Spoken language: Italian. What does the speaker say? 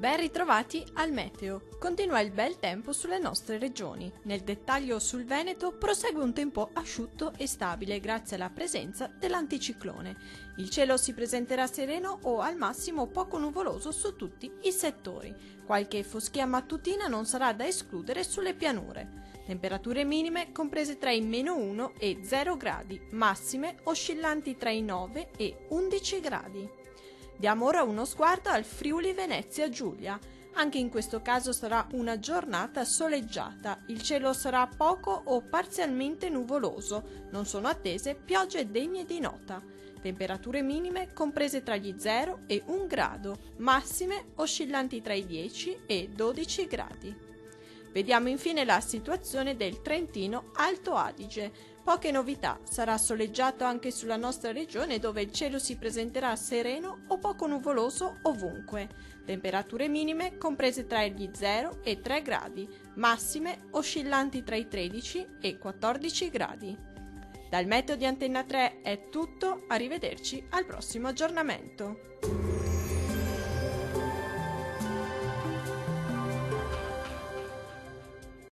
Ben ritrovati al meteo. Continua il bel tempo sulle nostre regioni. Nel dettaglio sul Veneto prosegue un tempo asciutto e stabile grazie alla presenza dell'anticiclone. Il cielo si presenterà sereno o al massimo poco nuvoloso su tutti i settori. Qualche foschia mattutina non sarà da escludere sulle pianure. Temperature minime comprese tra i -1 e 0 gradi, massime oscillanti tra i 9 e 11 gradi. Diamo ora uno sguardo al Friuli Venezia Giulia. Anche in questo caso sarà una giornata soleggiata. Il cielo sarà poco o parzialmente nuvoloso. Non sono attese piogge degne di nota. Temperature minime comprese tra gli 0 e 1 grado, massime oscillanti tra i 10 e 12 gradi. Vediamo infine la situazione del Trentino Alto Adige. Poche novità, sarà soleggiato anche sulla nostra regione dove il cielo si presenterà sereno o poco nuvoloso ovunque. Temperature minime comprese tra gli 0 e 3 gradi, massime oscillanti tra i 13 e 14 gradi. Dal meteo di Antenna 3 è tutto, arrivederci al prossimo aggiornamento.